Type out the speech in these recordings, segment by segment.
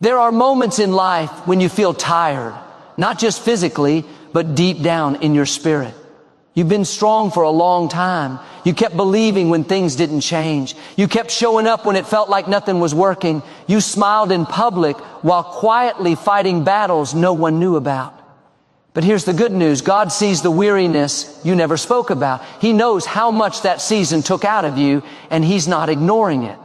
There are moments in life when you feel tired, not just physically, but deep down in your spirit. You've been strong for a long time. You kept believing when things didn't change. You kept showing up when it felt like nothing was working. You smiled in public while quietly fighting battles no one knew about. But here's the good news. God sees the weariness you never spoke about. He knows how much that season took out of you, and He's not ignoring it.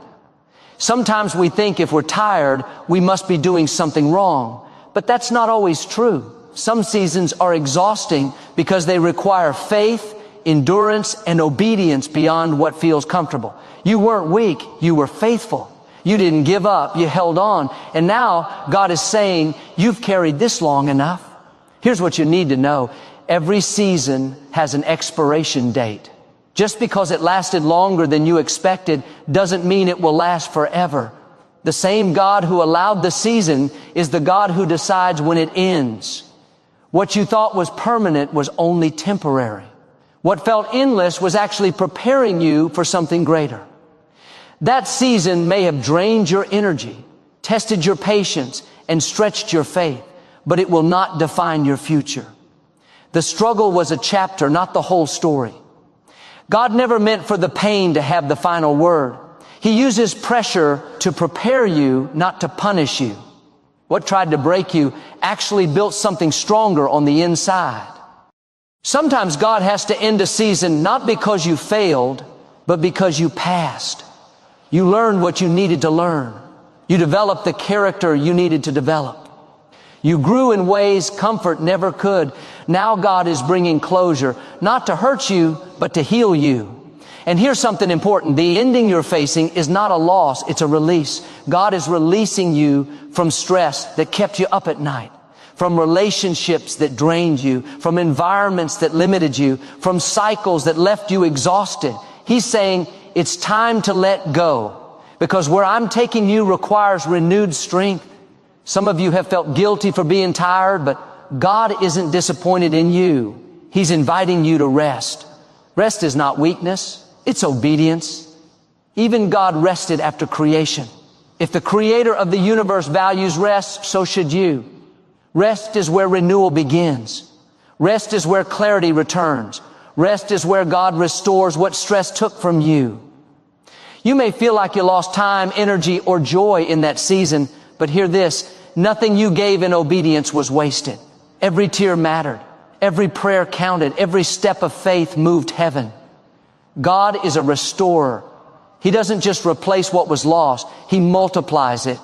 Sometimes we think if we're tired, we must be doing something wrong. But that's not always true. Some seasons are exhausting because they require faith, endurance, and obedience beyond what feels comfortable. You weren't weak, you were faithful. You didn't give up, you held on. And now God is saying, you've carried this long enough. Here's what you need to know. Every season has an expiration date. Just because it lasted longer than you expected doesn't mean it will last forever. The same God who allowed the season is the God who decides when it ends. What you thought was permanent was only temporary. What felt endless was actually preparing you for something greater. That season may have drained your energy, tested your patience, and stretched your faith, but it will not define your future. The struggle was a chapter, not the whole story. God never meant for the pain to have the final word. He uses pressure to prepare you, not to punish you. What tried to break you actually built something stronger on the inside. Sometimes God has to end a season not because you failed, but because you passed. You learned what you needed to learn. You developed the character you needed to develop. You grew in ways comfort never could. Now God is bringing closure, not to hurt you, but to heal you. And here's something important. The ending you're facing is not a loss, it's a release. God is releasing you from stress that kept you up at night, from relationships that drained you, from environments that limited you, from cycles that left you exhausted. He's saying, it's time to let go, because where I'm taking you requires renewed strength. Some of you have felt guilty for being tired, but God isn't disappointed in you. He's inviting you to rest. Rest is not weakness, it's obedience. Even God rested after creation. If the Creator of the universe values rest, so should you. Rest is where renewal begins. Rest is where clarity returns. Rest is where God restores what stress took from you. You may feel like you lost time, energy, or joy in that season, but hear this. Nothing you gave in obedience was wasted. Every tear mattered. Every prayer counted. Every step of faith moved heaven. God is a restorer. He doesn't just replace what was lost. He multiplies it.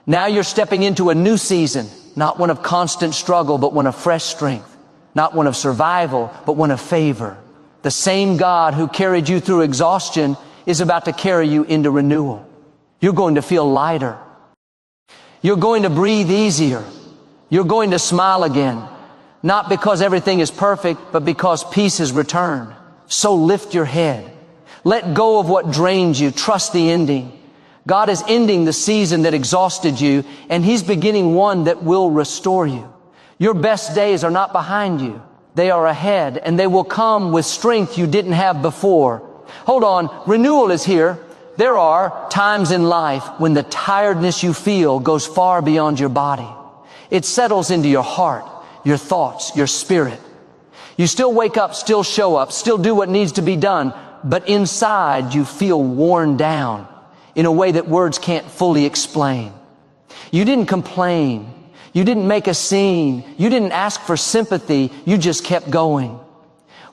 Now you're stepping into a new season, not one of constant struggle, but one of fresh strength. Not one of survival, but one of favor. The same God who carried you through exhaustion is about to carry you into renewal. You're going to feel lighter. You're going to breathe easier. You're going to smile again. Not because everything is perfect, but because peace has returned. So lift your head. Let go of what drains you. Trust the ending. God is ending the season that exhausted you, and He's beginning one that will restore you. Your best days are not behind you. They are ahead, and they will come with strength you didn't have before. Hold on. Renewal is here. There are times in life when the tiredness you feel goes far beyond your body. It settles into your heart, your thoughts, your spirit. You still wake up, still show up, still do what needs to be done, but inside you feel worn down in a way that words can't fully explain. You didn't complain. You didn't make a scene. You didn't ask for sympathy. You just kept going.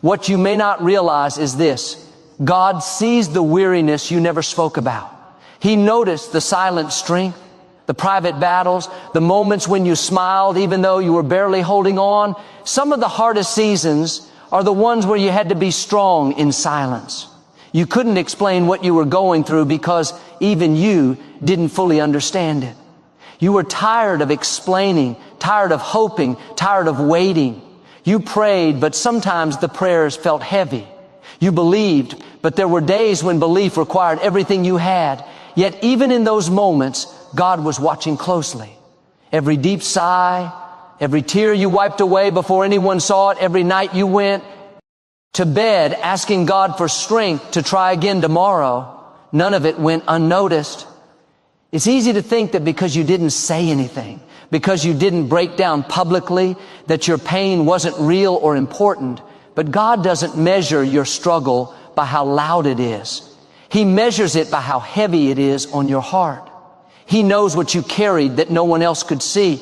What you may not realize is this. God sees the weariness you never spoke about. He noticed the silent strength, the private battles, the moments when you smiled even though you were barely holding on. Some of the hardest seasons are the ones where you had to be strong in silence. You couldn't explain what you were going through because even you didn't fully understand it. You were tired of explaining, tired of hoping, tired of waiting. You prayed, but sometimes the prayers felt heavy. You believed, but there were days when belief required everything you had. Yet even in those moments, God was watching closely. Every deep sigh, every tear you wiped away before anyone saw it, every night you went to bed asking God for strength to try again tomorrow, none of it went unnoticed. It's easy to think that because you didn't say anything, because you didn't break down publicly, that your pain wasn't real or important. But God doesn't measure your struggle by how loud it is. He measures it by how heavy it is on your heart. He knows what you carried that no one else could see.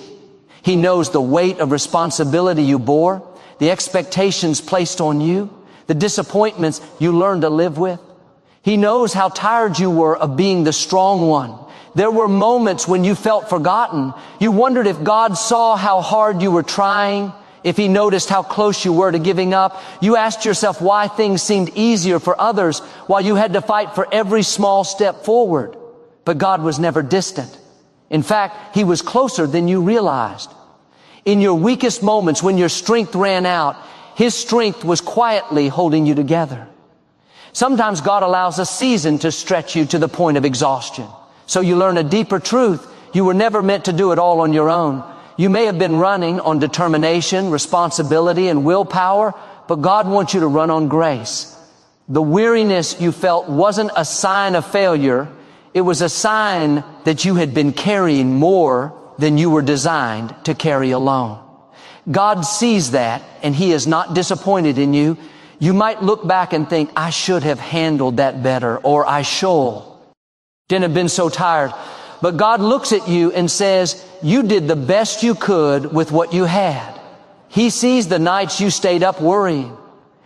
He knows the weight of responsibility you bore, the expectations placed on you, the disappointments you learned to live with. He knows how tired you were of being the strong one. There were moments when you felt forgotten. You wondered if God saw how hard you were trying, if He noticed how close you were to giving up. You asked yourself why things seemed easier for others while you had to fight for every small step forward. But God was never distant. In fact, He was closer than you realized. In your weakest moments, when your strength ran out, His strength was quietly holding you together. Sometimes God allows a season to stretch you to the point of exhaustion, so you learn a deeper truth. You were never meant to do it all on your own. You may have been running on determination, responsibility, and willpower, but God wants you to run on grace. The weariness you felt wasn't a sign of failure. It was a sign that you had been carrying more than you were designed to carry alone. God sees that, and He is not disappointed in you. You might look back and think, I should have handled that better, or I didn't have been so tired. But God looks at you and says, you did the best you could with what you had. He sees the nights you stayed up worrying.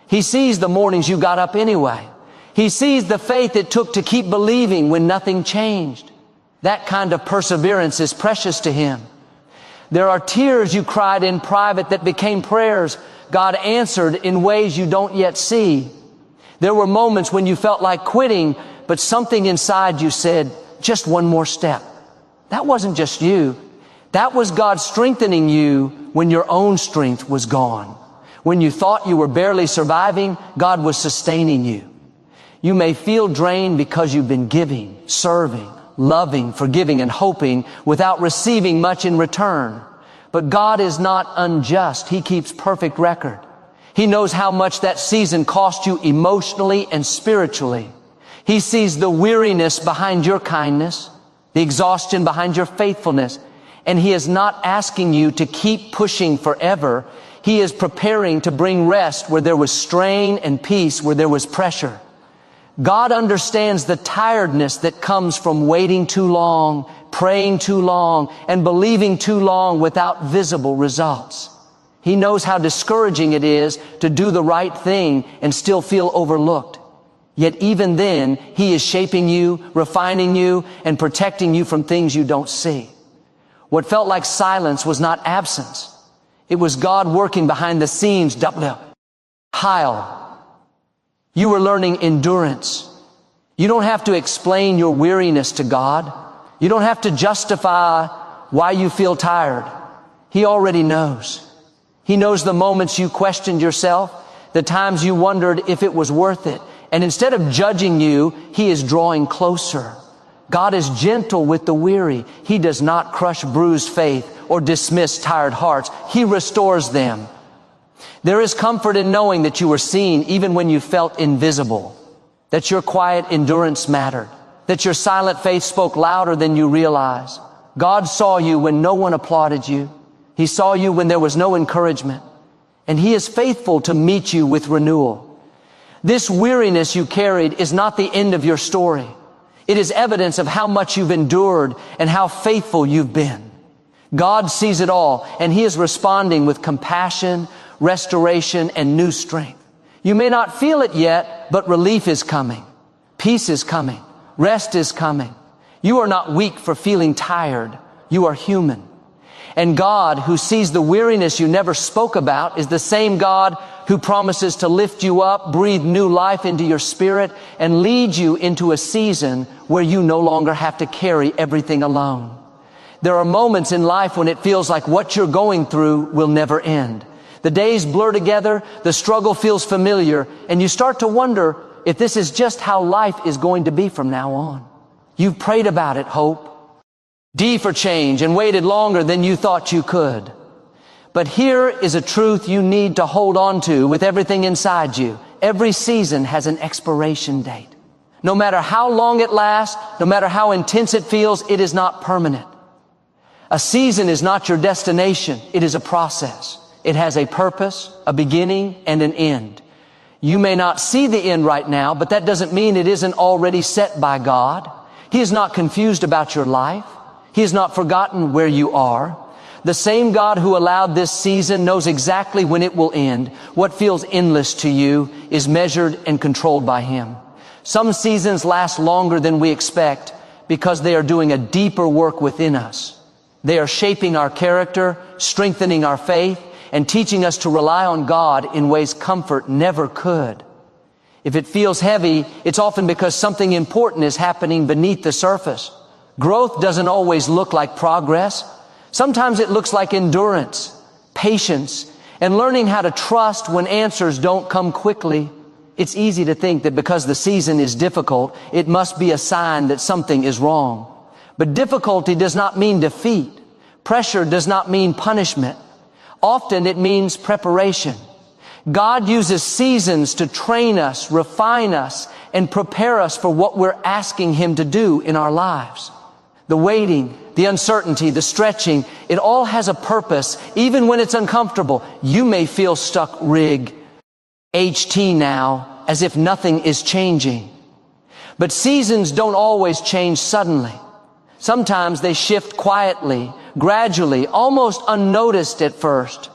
He sees the mornings you got up anyway. He sees the faith it took to keep believing when nothing changed. That kind of perseverance is precious to Him. There are tears you cried in private that became prayers God answered in ways you don't yet see. There were moments when you felt like quitting, but something inside you said, just one more step. That wasn't just you. That was God strengthening you when your own strength was gone. When you thought you were barely surviving, God was sustaining you. You may feel drained because you've been giving, serving, loving, forgiving, and hoping without receiving much in return. But God is not unjust. He keeps perfect record. He knows how much that season cost you emotionally and spiritually. He sees the weariness behind your kindness, the exhaustion behind your faithfulness, and He is not asking you to keep pushing forever. He is preparing to bring rest where there was strain and peace where there was pressure. God understands the tiredness that comes from waiting too long, praying too long, and believing too long without visible results. He knows how discouraging it is to do the right thing and still feel overlooked. Yet even then, He is shaping you, refining you, and protecting you from things you don't see. What felt like silence was not absence. It was God working behind the scenes. Heil. You were learning endurance. You don't have to explain your weariness to God. You don't have to justify why you feel tired. He already knows. He knows the moments you questioned yourself, the times you wondered if it was worth it. And instead of judging you, He is drawing closer. God is gentle with the weary. He does not crush bruised faith or dismiss tired hearts. He restores them. There is comfort in knowing that you were seen even when you felt invisible, that your quiet endurance mattered, that your silent faith spoke louder than you realized. God saw you when no one applauded you. He saw you when there was no encouragement, and He is faithful to meet you with renewal. This weariness you carried is not the end of your story. It is evidence of how much you've endured and how faithful you've been. God sees it all, and He is responding with compassion, restoration, and new strength. You may not feel it yet, but relief is coming. Peace is coming. Rest is coming. You are not weak for feeling tired. You are human. And God, who sees the weariness you never spoke about, is the same God who promises to lift you up, breathe new life into your spirit, and lead you into a season where you no longer have to carry everything alone. There are moments in life when it feels like what you're going through will never end. The days blur together, the struggle feels familiar, and you start to wonder if this is just how life is going to be from now on. You've prayed about it, hope. D for change, and waited longer than you thought you could. But here is a truth you need to hold on to with everything inside you. Every season has an expiration date. No matter how long it lasts, no matter how intense it feels, it is not permanent. A season is not your destination. It is a process. It has a purpose, a beginning, and an end. You may not see the end right now, but that doesn't mean it isn't already set by God. He is not confused about your life. He has not forgotten where you are. The same God who allowed this season knows exactly when it will end. What feels endless to you is measured and controlled by Him. Some seasons last longer than we expect because they are doing a deeper work within us. They are shaping our character, strengthening our faith, and teaching us to rely on God in ways comfort never could. If it feels heavy, it's often because something important is happening beneath the surface. Growth doesn't always look like progress. Sometimes it looks like endurance, patience, and learning how to trust when answers don't come quickly. It's easy to think that because the season is difficult, it must be a sign that something is wrong. But difficulty does not mean defeat. Pressure does not mean punishment. Often it means preparation. God uses seasons to train us, refine us, and prepare us for what we're asking Him to do in our lives. The waiting, the uncertainty, the stretching, it all has a purpose, even when it's uncomfortable. You may feel stuck HT now, as if nothing is changing. But seasons don't always change suddenly. Sometimes they shift quietly, gradually, almost unnoticed at first.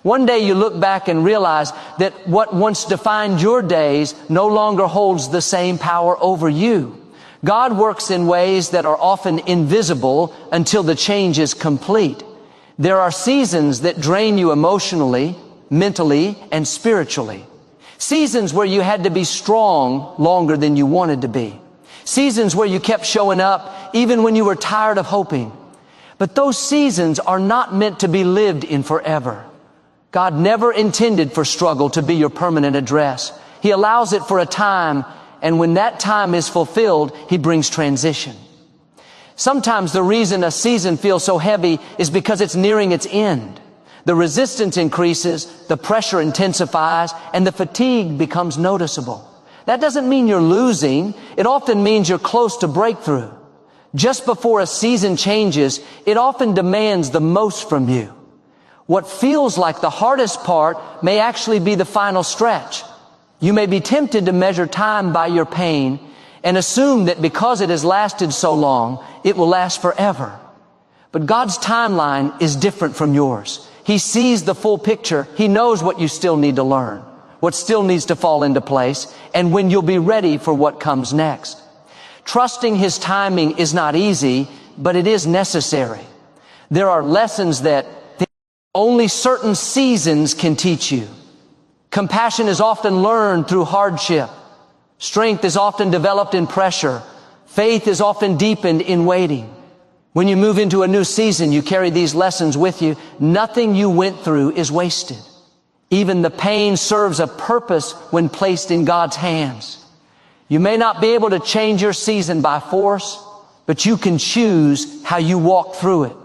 One day you look back and realize that what once defined your days no longer holds the same power over you. God works in ways that are often invisible until the change is complete. There are seasons that drain you emotionally, mentally, and spiritually. Seasons where you had to be strong longer than you wanted to be. Seasons where you kept showing up even when you were tired of hoping. But those seasons are not meant to be lived in forever. God never intended for struggle to be your permanent address. He allows it for a time, and when that time is fulfilled, He brings transition. Sometimes the reason a season feels so heavy is because it's nearing its end. The resistance increases, the pressure intensifies, and the fatigue becomes noticeable. That doesn't mean you're losing. It often means you're close to breakthrough. Just before a season changes, it often demands the most from you. What feels like the hardest part may actually be the final stretch. You may be tempted to measure time by your pain and assume that because it has lasted so long, it will last forever. But God's timeline is different from yours. He sees the full picture. He knows what you still need to learn, what still needs to fall into place, and when you'll be ready for what comes next. Trusting His timing is not easy, but it is necessary. There are lessons that only certain seasons can teach you. Compassion is often learned through hardship. Strength is often developed in pressure. Faith is often deepened in waiting. When you move into a new season, you carry these lessons with you. Nothing you went through is wasted. Even the pain serves a purpose when placed in God's hands. You may not be able to change your season by force, but you can choose how you walk through it.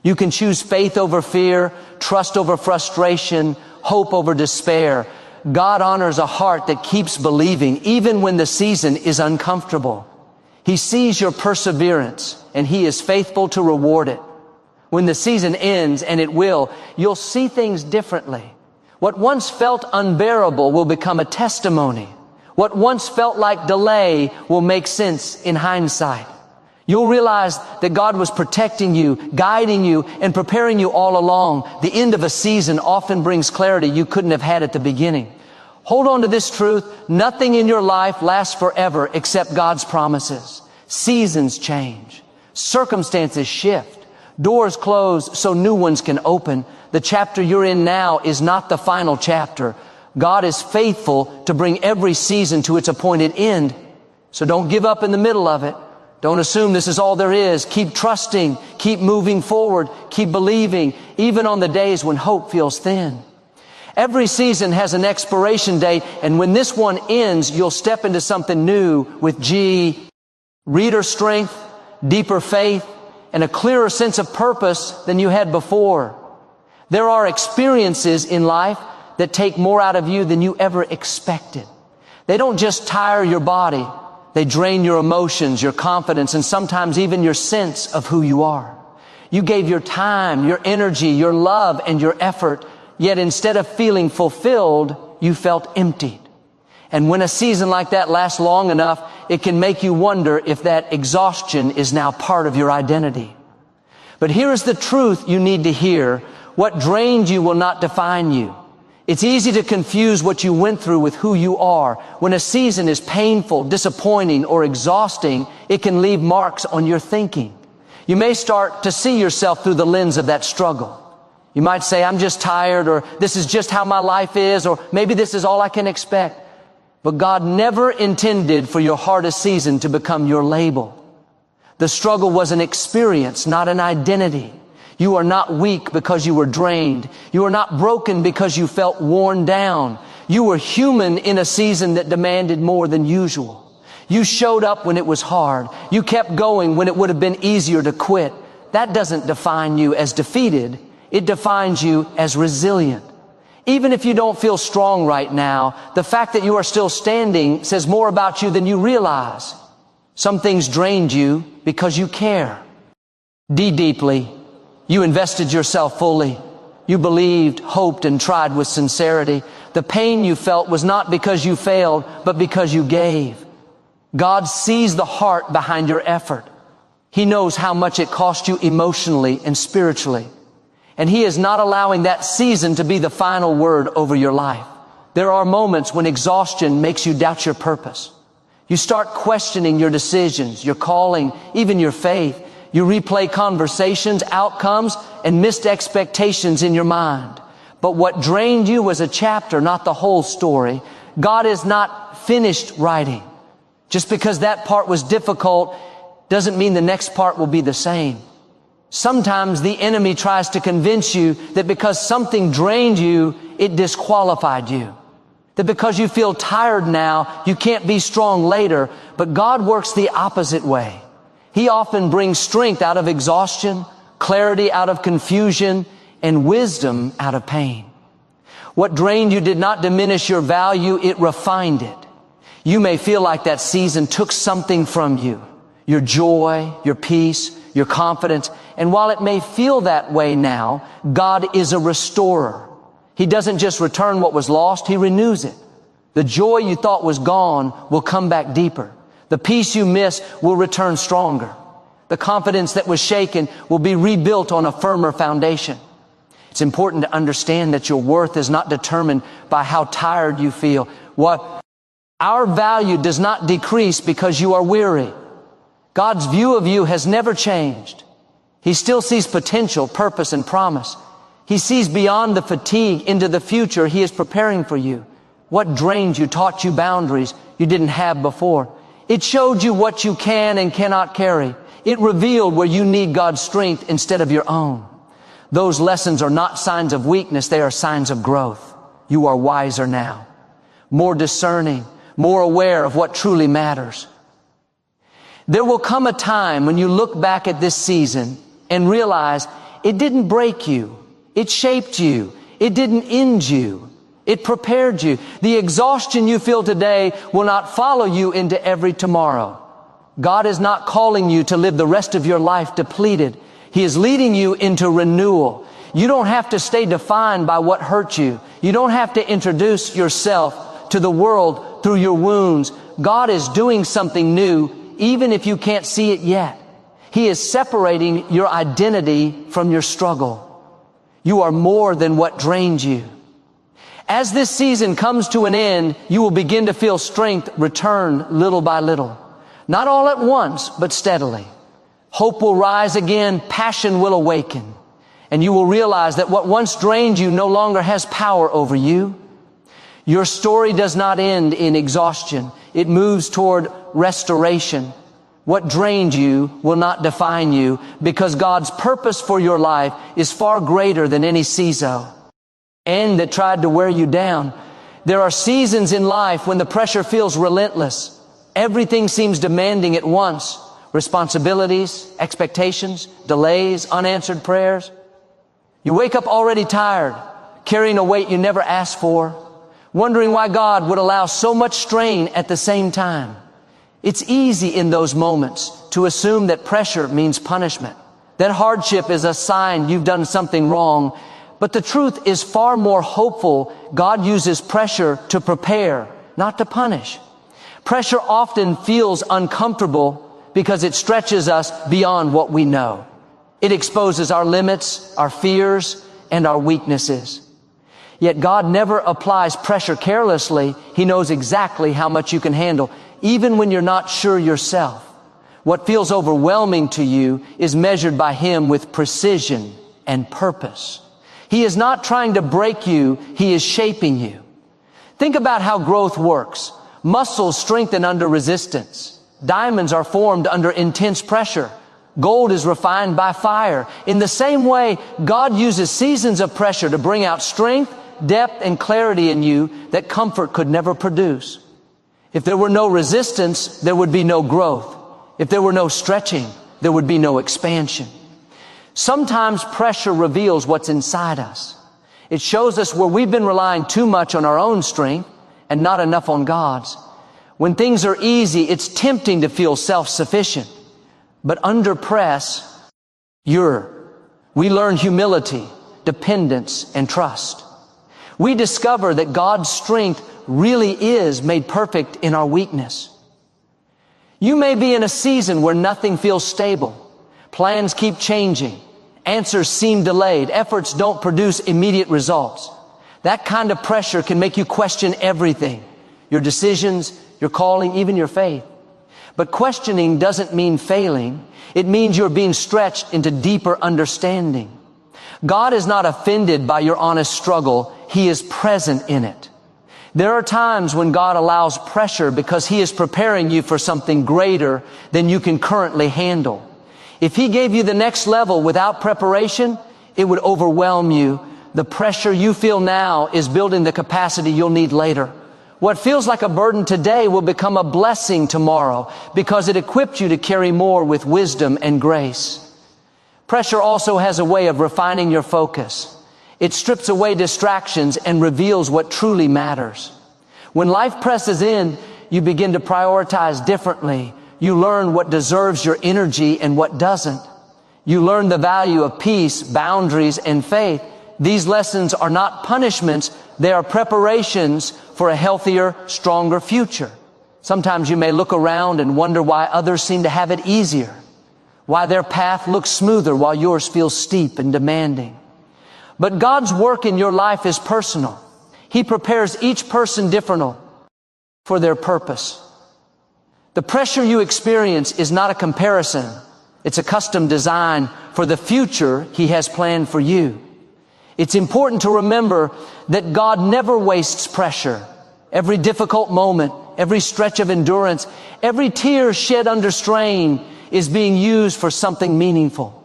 You can choose faith over fear, trust over frustration, hope over despair. God honors a heart that keeps believing even when the season is uncomfortable. He sees your perseverance, and He is faithful to reward it. When the season ends, and it will, you'll see things differently. What once felt unbearable will become a testimony. What once felt like delay will make sense in hindsight. You'll realize that God was protecting you, guiding you, and preparing you all along. The end of a season often brings clarity you couldn't have had at the beginning. Hold on to this truth. Nothing in your life lasts forever except God's promises. Seasons change. Circumstances shift. Doors close so new ones can open. The chapter you're in now is not the final chapter. God is faithful to bring every season to its appointed end. So don't give up in the middle of it. Don't assume this is all there is. Keep trusting. Keep moving forward. Keep believing, even on the days when hope feels thin. Every season has an expiration date, and when this one ends, you'll step into something new with greater strength, deeper faith, and a clearer sense of purpose than you had before. There are experiences in life that take more out of you than you ever expected. They don't just tire your body. They drain your emotions, your confidence, and sometimes even your sense of who you are. You gave your time, your energy, your love, and your effort, yet instead of feeling fulfilled, you felt emptied. And when a season like that lasts long enough, it can make you wonder if that exhaustion is now part of your identity. But here is the truth you need to hear. What drained you will not define you. It's easy to confuse what you went through with who you are. When a season is painful, disappointing, or exhausting, it can leave marks on your thinking. You may start to see yourself through the lens of that struggle. You might say, I'm just tired, or this is just how my life is, or maybe this is all I can expect. But God never intended for your hardest season to become your label. The struggle was an experience, not an identity. You are not weak because you were drained. You are not broken because you felt worn down. You were human in a season that demanded more than usual. You showed up when it was hard. You kept going when it would have been easier to quit. That doesn't define you as defeated. It defines you as resilient. Even if you don't feel strong right now, the fact that you are still standing says more about you than you realize. Some things drained you because you care. Deeply. You invested yourself fully. You believed, hoped, and tried with sincerity. The pain you felt was not because you failed, but because you gave. God sees the heart behind your effort. He knows how much it cost you emotionally and spiritually. And He is not allowing that season to be the final word over your life. There are moments when exhaustion makes you doubt your purpose. You start questioning your decisions, your calling, even your faith. You replay conversations, outcomes, and missed expectations in your mind. But what drained you was a chapter, not the whole story. God is not finished writing. Just because that part was difficult doesn't mean the next part will be the same. Sometimes the enemy tries to convince you that because something drained you, it disqualified you. That because you feel tired now, you can't be strong later. But God works the opposite way. He often brings strength out of exhaustion, clarity out of confusion, and wisdom out of pain. What drained you did not diminish your value, it refined it. You may feel like that season took something from you. Your joy, your peace, your confidence. And while it may feel that way now, God is a restorer. He doesn't just return what was lost, He renews it. The joy you thought was gone will come back deeper. The peace you missed will return stronger. The confidence that was shaken will be rebuilt on a firmer foundation. It's important to understand that your worth is not determined by how tired you feel. Our value does not decrease because you are weary. God's view of you has never changed. He still sees potential, purpose, and promise. He sees beyond the fatigue into the future He is preparing for you. What drained you taught you boundaries you didn't have before. It showed you what you can and cannot carry. It revealed where you need God's strength instead of your own. Those lessons are not signs of weakness, they are signs of growth. You are wiser now, more discerning, more aware of what truly matters. There will come a time when you look back at this season and realize it didn't break you. It shaped you. It didn't end you. It prepared you. The exhaustion you feel today will not follow you into every tomorrow. God is not calling you to live the rest of your life depleted. He is leading you into renewal. You don't have to stay defined by what hurt you. You don't have to introduce yourself to the world through your wounds. God is doing something new, even if you can't see it yet. He is separating your identity from your struggle. You are more than what drained you. As this season comes to an end, you will begin to feel strength return little by little. Not all at once, but steadily. Hope will rise again, passion will awaken, and you will realize that what once drained you no longer has power over you. Your story does not end in exhaustion. It moves toward restoration. What drained you will not define you, because God's purpose for your life is far greater than any season and that tried to wear you down. There are seasons in life when the pressure feels relentless. Everything seems demanding at once. Responsibilities, expectations, delays, unanswered prayers. You wake up already tired, carrying a weight you never asked for, wondering why God would allow so much strain at the same time. It's easy in those moments to assume that pressure means punishment, that hardship is a sign you've done something wrong. But the truth is far more hopeful. God uses pressure to prepare, not to punish. Pressure often feels uncomfortable because it stretches us beyond what we know. It exposes our limits, our fears, and our weaknesses. Yet God never applies pressure carelessly. He knows exactly how much you can handle, even when you're not sure yourself. What feels overwhelming to you is measured by Him with precision and purpose. He is not trying to break you, He is shaping you. Think about how growth works. Muscles strengthen under resistance. Diamonds are formed under intense pressure. Gold is refined by fire. In the same way, God uses seasons of pressure to bring out strength, depth, and clarity in you that comfort could never produce. If there were no resistance, there would be no growth. If there were no stretching, there would be no expansion. Sometimes pressure reveals what's inside us. It shows us where we've been relying too much on our own strength and not enough on God's. When things are easy, it's tempting to feel self-sufficient. But under press, we learn humility, dependence, and trust. We discover that God's strength really is made perfect in our weakness. You may be in a season where nothing feels stable. Plans keep changing. Answers seem delayed. Efforts don't produce immediate results. That kind of pressure can make you question everything. Your decisions, your calling, even your faith. But questioning doesn't mean failing. It means you're being stretched into deeper understanding. God is not offended by your honest struggle. He is present in it. There are times when God allows pressure because He is preparing you for something greater than you can currently handle. If He gave you the next level without preparation, it would overwhelm you. The pressure you feel now is building the capacity you'll need later. What feels like a burden today will become a blessing tomorrow because it equipped you to carry more with wisdom and grace. Pressure also has a way of refining your focus. It strips away distractions and reveals what truly matters. When life presses in, you begin to prioritize differently. You learn what deserves your energy and what doesn't. You learn the value of peace, boundaries, and faith. These lessons are not punishments. They are preparations for a healthier, stronger future. Sometimes you may look around and wonder why others seem to have it easier, why their path looks smoother while yours feels steep and demanding. But God's work in your life is personal. He prepares each person differently for their purpose. The pressure you experience is not a comparison. It's a custom design for the future He has planned for you. It's important to remember that God never wastes pressure. Every difficult moment, every stretch of endurance, every tear shed under strain is being used for something meaningful.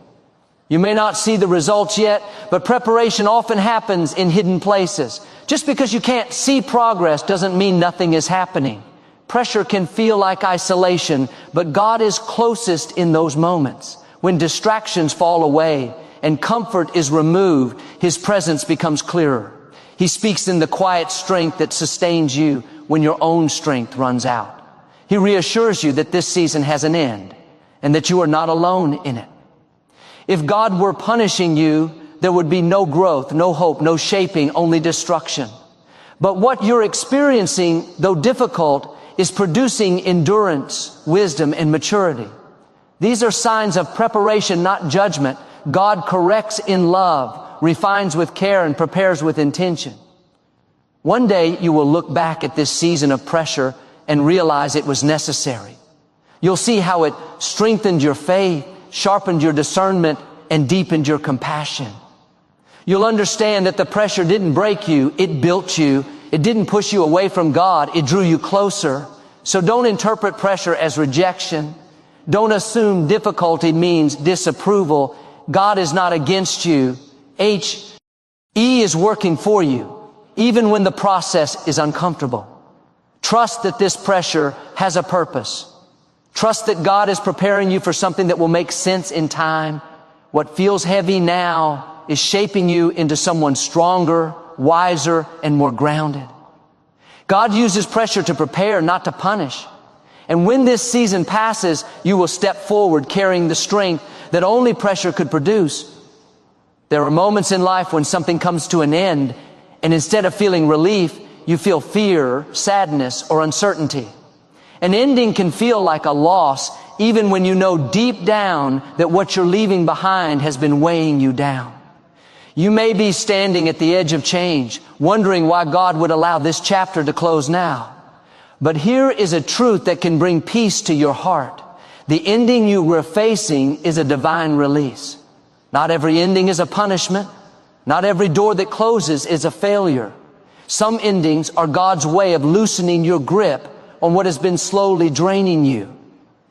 You may not see the results yet, but preparation often happens in hidden places. Just because you can't see progress doesn't mean nothing is happening. Pressure can feel like isolation, but God is closest in those moments. When distractions fall away and comfort is removed, His presence becomes clearer. He speaks in the quiet strength that sustains you when your own strength runs out. He reassures you that this season has an end and that you are not alone in it. If God were punishing you, there would be no growth, no hope, no shaping, only destruction. But what you're experiencing, though difficult, is producing endurance, wisdom, and maturity. These are signs of preparation, not judgment. God corrects in love, refines with care, and prepares with intention. One day you will look back at this season of pressure and realize it was necessary. You'll see how it strengthened your faith, sharpened your discernment, and deepened your compassion. You'll understand that the pressure didn't break you, it built you. It didn't push you away from God, it drew you closer. So don't interpret pressure as rejection. Don't assume difficulty means disapproval. God is not against you. He is working for you, even when the process is uncomfortable. Trust that this pressure has a purpose. Trust that God is preparing you for something that will make sense in time. What feels heavy now is shaping you into someone stronger, wiser, and more grounded. God uses pressure to prepare, not to punish. And when this season passes, you will step forward carrying the strength that only pressure could produce. There are moments in life when something comes to an end, and instead of feeling relief, you feel fear, sadness, or uncertainty. An ending can feel like a loss, even when you know deep down that what you're leaving behind has been weighing you down. You may be standing at the edge of change, wondering why God would allow this chapter to close now. But here is a truth that can bring peace to your heart. The ending you were facing is a divine release. Not every ending is a punishment. Not every door that closes is a failure. Some endings are God's way of loosening your grip on what has been slowly draining you.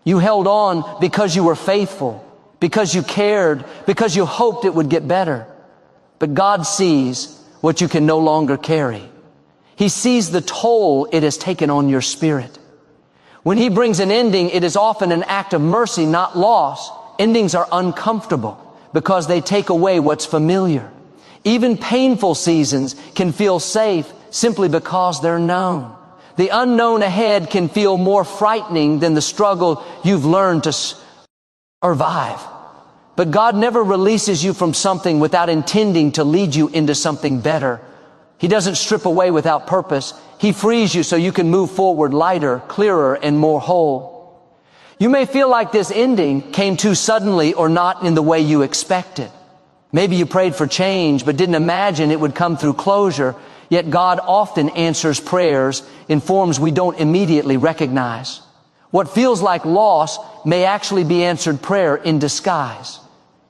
You held on because you were faithful, because you cared, because you hoped it would get better. But God sees what you can no longer carry. He sees the toll it has taken on your spirit. When He brings an ending, it is often an act of mercy, not loss. Endings are uncomfortable because they take away what's familiar. Even painful seasons can feel safe simply because they're known. The unknown ahead can feel more frightening than the struggle you've learned to survive. But God never releases you from something without intending to lead you into something better. He doesn't strip away without purpose. He frees you so you can move forward lighter, clearer, and more whole. You may feel like this ending came too suddenly or not in the way you expected. Maybe you prayed for change but didn't imagine it would come through closure. Yet God often answers prayers in forms we don't immediately recognize. What feels like loss may actually be answered prayer in disguise.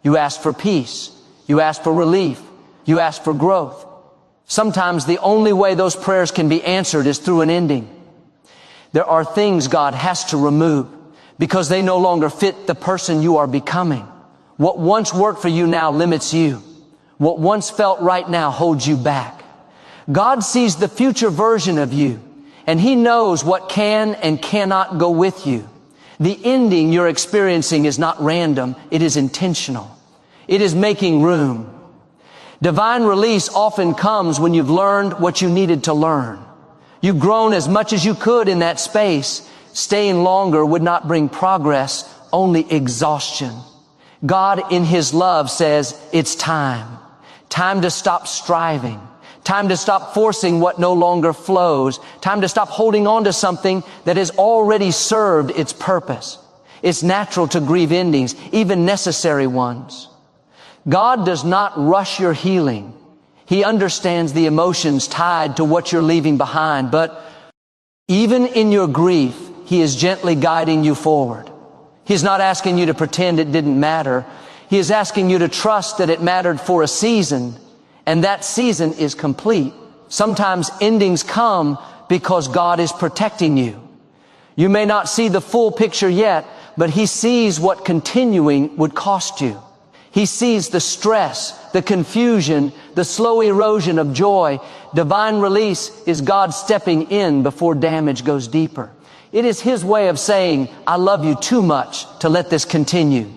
You ask for peace. You ask for relief. You ask for growth. Sometimes the only way those prayers can be answered is through an ending. There are things God has to remove because they no longer fit the person you are becoming. What once worked for you now limits you. What once felt right now holds you back. God sees the future version of you, and He knows what can and cannot go with you. The ending you're experiencing is not random. It is intentional. It is making room. Divine release often comes when you've learned what you needed to learn. You've grown as much as you could in that space. Staying longer would not bring progress, only exhaustion. God in His love says, it's time. Time to stop striving. Time to stop forcing what no longer flows. Time to stop holding on to something that has already served its purpose. It's natural to grieve endings, even necessary ones. God does not rush your healing. He understands the emotions tied to what you're leaving behind, but even in your grief, He is gently guiding you forward. He's not asking you to pretend it didn't matter. He is asking you to trust that it mattered for a season, and that season is complete. Sometimes endings come because God is protecting you. You may not see the full picture yet, but He sees what continuing would cost you. He sees the stress, the confusion, the slow erosion of joy. Divine release is God stepping in before damage goes deeper. It is His way of saying, I love you too much to let this continue.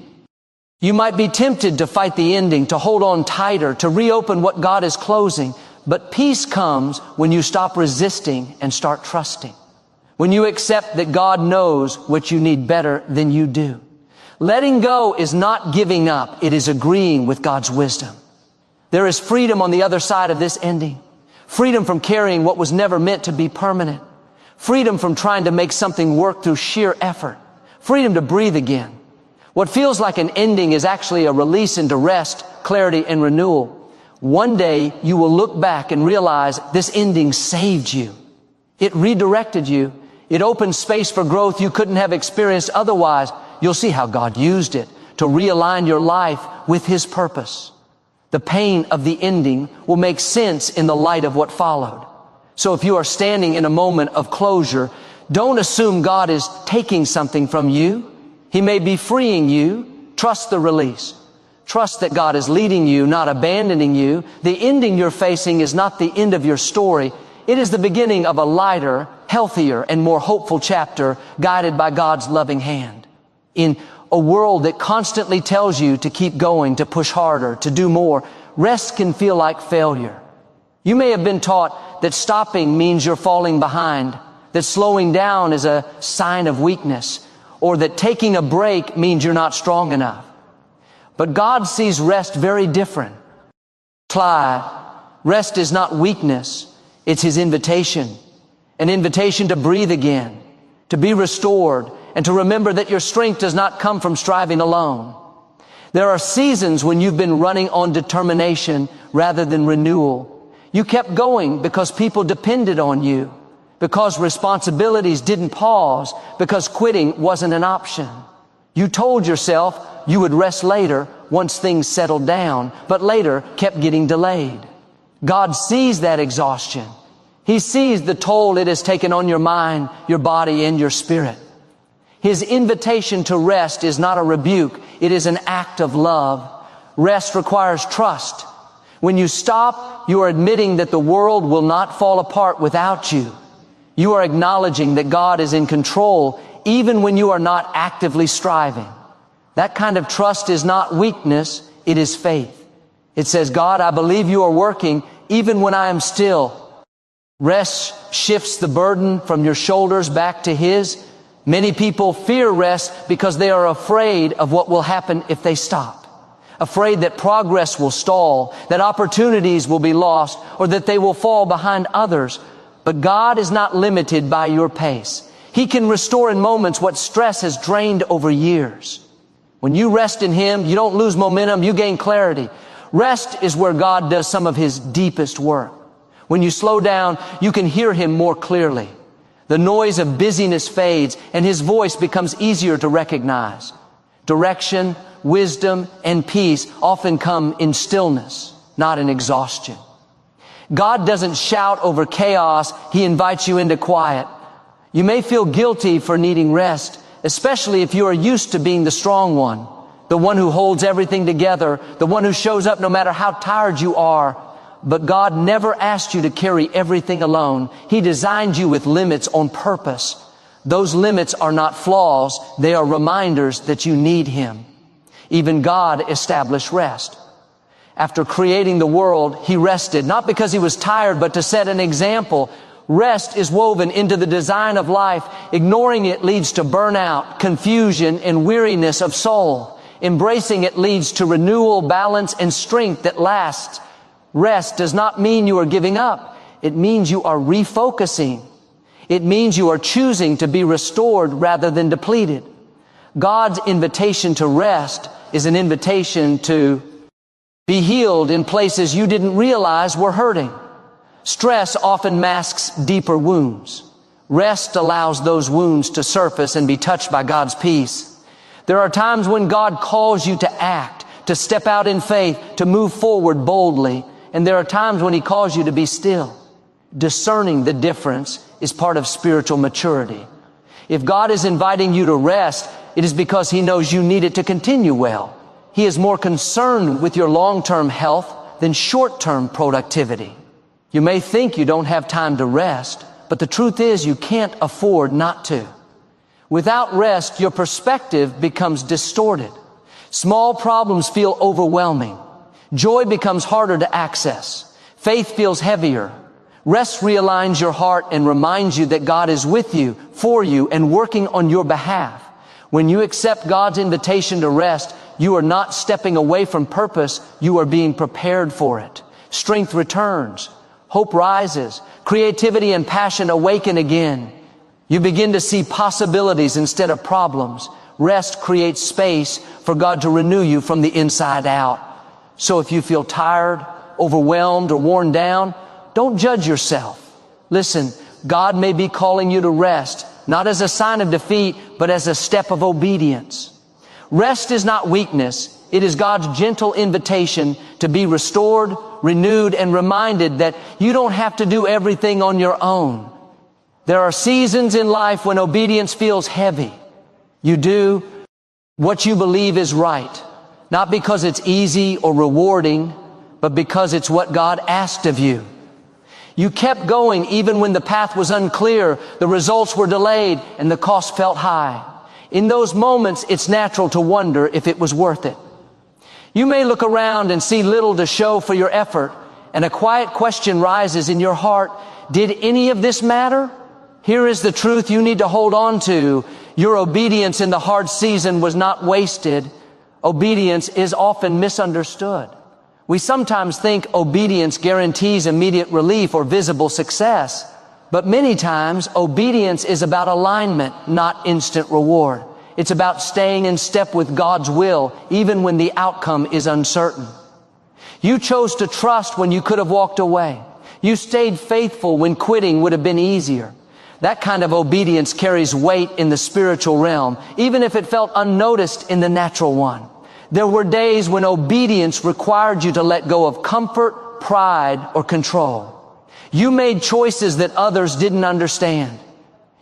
You might be tempted to fight the ending, to hold on tighter, to reopen what God is closing. But peace comes when you stop resisting and start trusting. When you accept that God knows what you need better than you do. Letting go is not giving up. It is agreeing with God's wisdom. There is freedom on the other side of this ending. Freedom from carrying what was never meant to be permanent. Freedom from trying to make something work through sheer effort. Freedom to breathe again. What feels like an ending is actually a release into rest, clarity, and renewal. One day you will look back and realize this ending saved you. It redirected you. It opened space for growth you couldn't have experienced otherwise. You'll see how God used it to realign your life with His purpose. The pain of the ending will make sense in the light of what followed. So if you are standing in a moment of closure, don't assume God is taking something from you. He may be freeing you. Trust the release. Trust that God is leading you, not abandoning you. The ending you're facing is not the end of your story. It is the beginning of a lighter, healthier, and more hopeful chapter guided by God's loving hand. In a world that constantly tells you to keep going, to push harder, to do more, rest can feel like failure. You may have been taught that stopping means you're falling behind. that slowing down is a sign of weakness, or that taking a break means you're not strong enough. But God sees rest very different. Rest is not weakness, it's His invitation. An invitation to breathe again, to be restored, and to remember that your strength does not come from striving alone. There are seasons when you've been running on determination rather than renewal. You kept going because people depended on you, because responsibilities didn't pause, because quitting wasn't an option. You told yourself you would rest later once things settled down, but later kept getting delayed. God sees that exhaustion. He sees the toll it has taken on your mind, your body, and your spirit. His invitation to rest is not a rebuke. It is an act of love. Rest requires trust. When you stop, you are admitting that the world will not fall apart without you. You are acknowledging that God is in control even when you are not actively striving. That kind of trust is not weakness, it is faith. It says, God, I believe you are working even when I am still. Rest shifts the burden from your shoulders back to His. Many people fear rest because they are afraid of what will happen if they stop. Afraid that progress will stall, that opportunities will be lost, or that they will fall behind others. But God is not limited by your pace. He can restore in moments what stress has drained over years. When you rest in Him, you don't lose momentum, you gain clarity. Rest is where God does some of His deepest work. When you slow down, you can hear Him more clearly. The noise of busyness fades, and His voice becomes easier to recognize. Direction, wisdom, and peace often come in stillness, not in exhaustion. God doesn't shout over chaos. He invites you into quiet. You may feel guilty for needing rest, especially if you are used to being the strong one, the one who holds everything together, the one who shows up no matter how tired you are. But God never asked you to carry everything alone. He designed you with limits on purpose. Those limits are not flaws. They are reminders that you need Him. Even God established rest. After creating the world, He rested, not because He was tired, but to set an example. Rest is woven into the design of life. Ignoring it leads to burnout, confusion, and weariness of soul. Embracing it leads to renewal, balance, and strength that lasts. Rest does not mean you are giving up. It means you are refocusing. It means you are choosing to be restored rather than depleted. God's invitation to rest is an invitation to be healed in places you didn't realize were hurting. Stress often masks deeper wounds. Rest allows those wounds to surface and be touched by God's peace. There are times when God calls you to act, to step out in faith, to move forward boldly. And there are times when He calls you to be still. Discerning the difference is part of spiritual maturity. If God is inviting you to rest, it is because He knows you need it to continue well. He is more concerned with your long-term health than short-term productivity. You may think you don't have time to rest, but the truth is you can't afford not to. Without rest, your perspective becomes distorted. Small problems feel overwhelming. Joy becomes harder to access. Faith feels heavier. Rest realigns your heart and reminds you that God is with you, for you, and working on your behalf. When you accept God's invitation to rest, you are not stepping away from purpose, you are being prepared for it. Strength returns. Hope rises. Creativity and passion awaken again. You begin to see possibilities instead of problems. Rest creates space for God to renew you from the inside out. So if you feel tired, overwhelmed, or worn down, don't judge yourself. Listen, God may be calling you to rest, not as a sign of defeat, but as a step of obedience. Rest is not weakness. It is God's gentle invitation to be restored, renewed, and reminded that you don't have to do everything on your own. There are seasons in life when obedience feels heavy. You do what you believe is right. Not because it's easy or rewarding, but because it's what God asked of you. You kept going even when the path was unclear, the results were delayed, and the cost felt high. In those moments, it's natural to wonder if it was worth it. You may look around and see little to show for your effort, and a quiet question rises in your heart. Did any of this matter? Here is the truth you need to hold on to. Your obedience in the hard season was not wasted. Obedience is often misunderstood. We sometimes think obedience guarantees immediate relief or visible success. But many times, obedience is about alignment, not instant reward. It's about staying in step with God's will, even when the outcome is uncertain. You chose to trust when you could have walked away. You stayed faithful when quitting would have been easier. That kind of obedience carries weight in the spiritual realm, even if it felt unnoticed in the natural one. There were days when obedience required you to let go of comfort, pride, or control. You made choices that others didn't understand.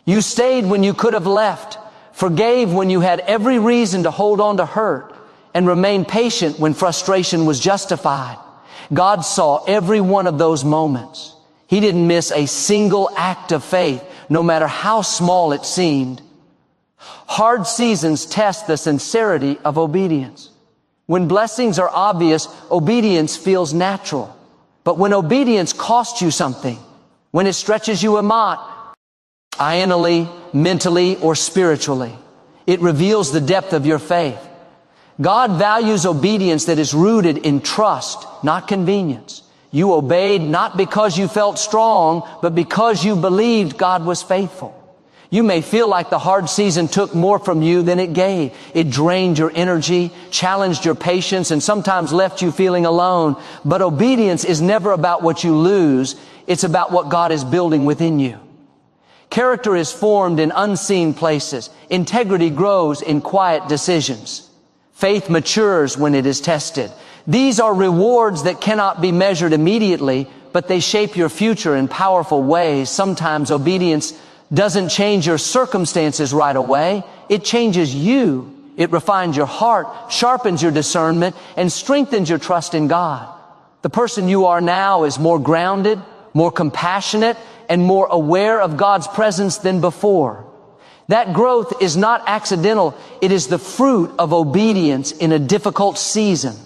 You stayed when you could have left, forgave when you had every reason to hold on to hurt, and remained patient when frustration was justified. God saw every one of those moments. He didn't miss a single act of faith, no matter how small it seemed. Hard seasons test the sincerity of obedience. When blessings are obvious, obedience feels natural. But when obedience costs you something, when it stretches you emotionally, mentally, or spiritually, it reveals the depth of your faith. God values obedience that is rooted in trust, not convenience. You obeyed not because you felt strong, but because you believed God was faithful. You may feel like the hard season took more from you than it gave. It drained your energy, challenged your patience, and sometimes left you feeling alone. But obedience is never about what you lose. It's about what God is building within you. Character is formed in unseen places. Integrity grows in quiet decisions. Faith matures when it is tested. These are rewards that cannot be measured immediately, but they shape your future in powerful ways. Sometimes obedience doesn't change your circumstances right away. It changes you. It refines your heart, sharpens your discernment, and strengthens your trust in God. The person you are now is more grounded, more compassionate, and more aware of God's presence than before. That growth is not accidental. It is the fruit of obedience in a difficult season.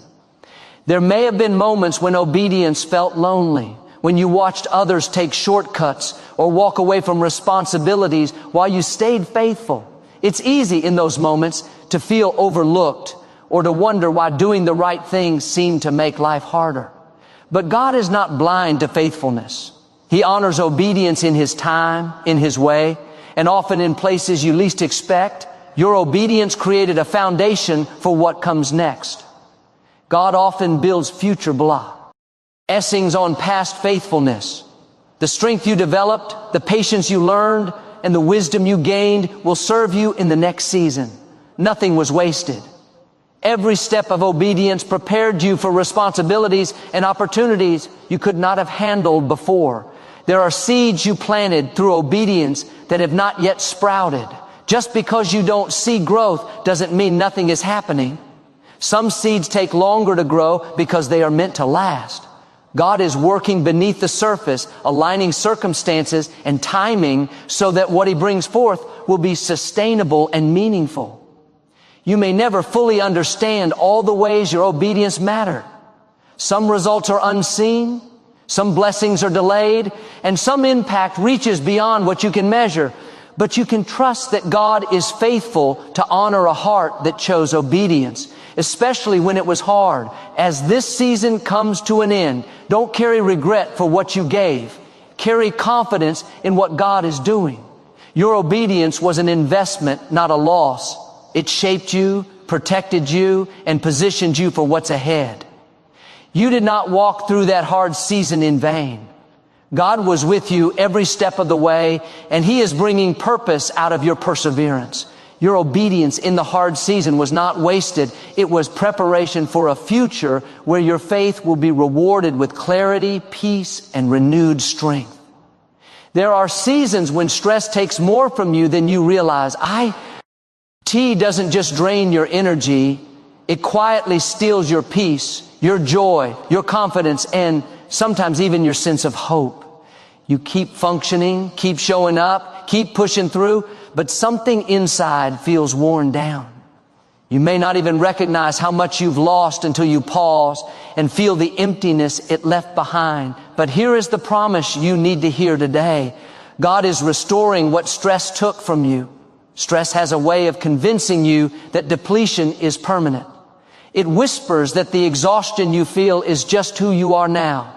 There may have been moments when obedience felt lonely, when you watched others take shortcuts or walk away from responsibilities while you stayed faithful. It's easy in those moments to feel overlooked or to wonder why doing the right thing seemed to make life harder. But God is not blind to faithfulness. He honors obedience in His time, in His way, and often in places you least expect. Your obedience created a foundation for what comes next. God often builds future blessings on past faithfulness. The strength you developed, the patience you learned, and the wisdom you gained will serve you in the next season. Nothing was wasted. Every step of obedience prepared you for responsibilities and opportunities you could not have handled before. There are seeds you planted through obedience that have not yet sprouted. Just because you don't see growth doesn't mean nothing is happening. Some seeds take longer to grow because they are meant to last. God is working beneath the surface, aligning circumstances and timing so that what He brings forth will be sustainable and meaningful. You may never fully understand all the ways your obedience mattered. Some results are unseen, some blessings are delayed, and some impact reaches beyond what you can measure. But you can trust that God is faithful to honor a heart that chose obedience, especially when it was hard. As this season comes to an end, don't carry regret for what you gave. Carry confidence in what God is doing. Your obedience was an investment, not a loss. It shaped you, protected you, and positioned you for what's ahead. You did not walk through that hard season in vain. God was with you every step of the way, and He is bringing purpose out of your perseverance. Your obedience in the hard season was not wasted. It was preparation for a future where your faith will be rewarded with clarity, peace, and renewed strength. There are seasons when stress takes more from you than you realize. IT doesn't just drain your energy. It quietly steals your peace, your joy, your confidence, and sometimes even your sense of hope. You keep functioning, keep showing up, keep pushing through, but something inside feels worn down. You may not even recognize how much you've lost until you pause and feel the emptiness it left behind. But here is the promise you need to hear today. God is restoring what stress took from you. Stress has a way of convincing you that depletion is permanent. It whispers that the exhaustion you feel is just who you are now,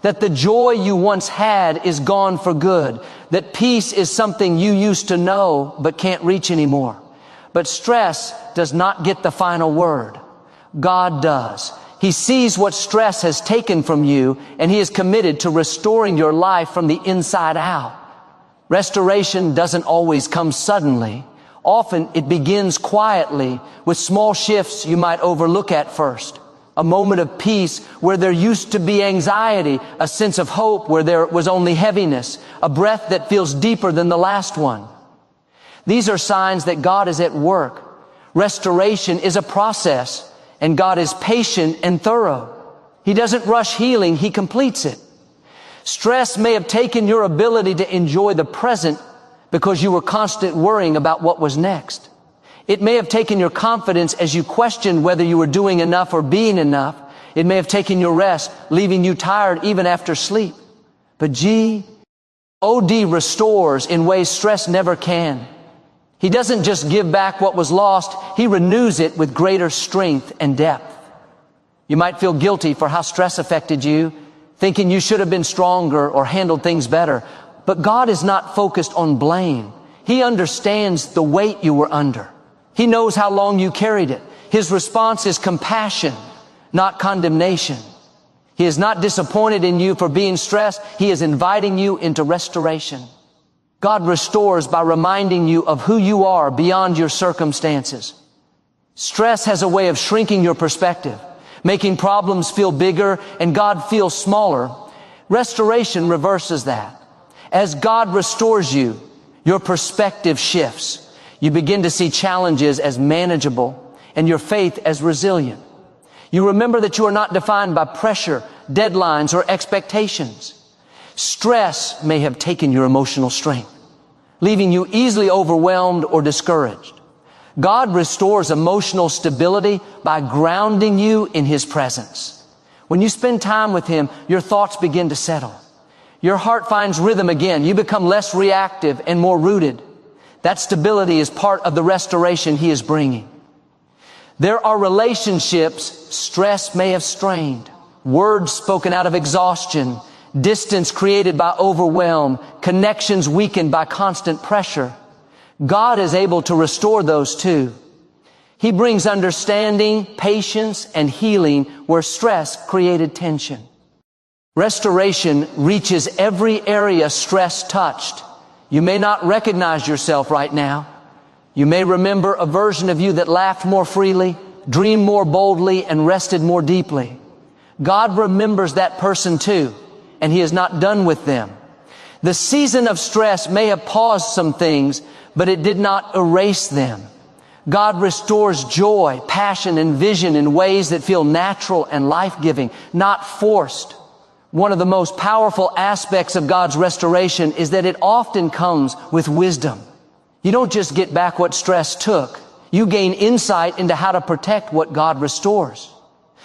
that the joy you once had is gone for good, that peace is something you used to know but can't reach anymore. But stress does not get the final word. God does. He sees what stress has taken from you, and He is committed to restoring your life from the inside out. Restoration doesn't always come suddenly. Often it begins quietly with small shifts you might overlook at first. A moment of peace where there used to be anxiety, a sense of hope where there was only heaviness, a breath that feels deeper than the last one. These are signs that God is at work. Restoration is a process, and God is patient and thorough. He doesn't rush healing, He completes it. Stress may have taken your ability to enjoy the present because you were constantly worrying about what was next. It may have taken your confidence as you questioned whether you were doing enough or being enough. It may have taken your rest, leaving you tired even after sleep. But God restores in ways stress never can. He doesn't just give back what was lost, He renews it with greater strength and depth. You might feel guilty for how stress affected you, thinking you should have been stronger or handled things better. But God is not focused on blame. He understands the weight you were under. He knows how long you carried it. His response is compassion, not condemnation. He is not disappointed in you for being stressed. He is inviting you into restoration. God restores by reminding you of who you are beyond your circumstances. Stress has a way of shrinking your perspective, making problems feel bigger and God feel smaller. Restoration reverses that. As God restores you, your perspective shifts. You begin to see challenges as manageable and your faith as resilient. You remember that you are not defined by pressure, deadlines, or expectations. Stress may have taken your emotional strength, leaving you easily overwhelmed or discouraged. God restores emotional stability by grounding you in His presence. When you spend time with Him, your thoughts begin to settle. Your heart finds rhythm again. You become less reactive and more rooted. That stability is part of the restoration He is bringing. There are relationships stress may have strained, words spoken out of exhaustion, distance created by overwhelm, connections weakened by constant pressure. God is able to restore those too. He brings understanding, patience, and healing where stress created tension. Restoration reaches every area stress touched. You may not recognize yourself right now. You may remember a version of you that laughed more freely, dreamed more boldly, and rested more deeply. God remembers that person too, and He is not done with them. The season of stress may have paused some things, but it did not erase them. God restores joy, passion, and vision in ways that feel natural and life-giving, not forced. One of the most powerful aspects of God's restoration is that it often comes with wisdom. You don't just get back what stress took. You gain insight into how to protect what God restores.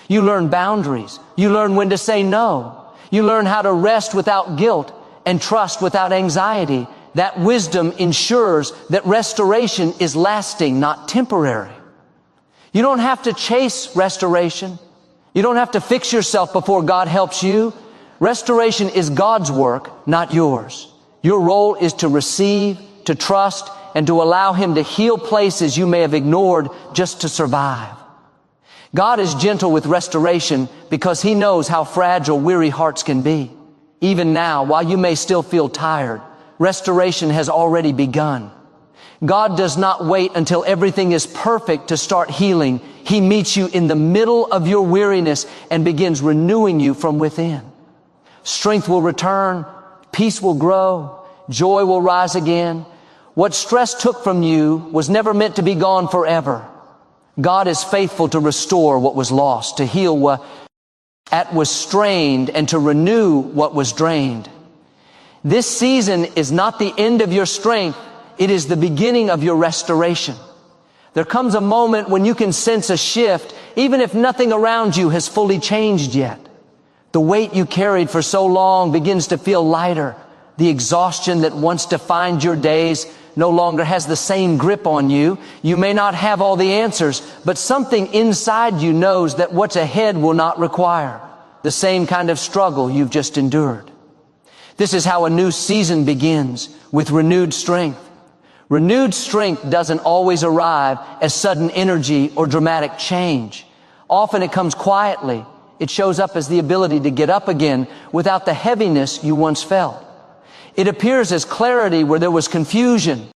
You learn boundaries. You learn when to say no. You learn how to rest without guilt and trust without anxiety. That wisdom ensures that restoration is lasting, not temporary. You don't have to chase restoration. You don't have to fix yourself before God helps you. Restoration is God's work, not yours. Your role is to receive, to trust, and to allow Him to heal places you may have ignored just to survive. God is gentle with restoration because He knows how fragile weary hearts can be. Even now, while you may still feel tired, restoration has already begun. God does not wait until everything is perfect to start healing. He meets you in the middle of your weariness and begins renewing you from within. Strength will return, peace will grow, joy will rise again. What stress took from you was never meant to be gone forever. God is faithful to restore what was lost, to heal what was strained, and to renew what was drained. This season is not the end of your strength. It is the beginning of your restoration. There comes a moment when you can sense a shift, even if nothing around you has fully changed yet. The weight you carried for so long begins to feel lighter. The exhaustion that once defined your days no longer has the same grip on you. You may not have all the answers, but something inside you knows that what's ahead will not require the same kind of struggle you've just endured. This is how a new season begins, with renewed strength. Renewed strength doesn't always arrive as sudden energy or dramatic change. Often it comes quietly. It shows up as the ability to get up again without the heaviness you once felt. It appears as clarity where there was confusion,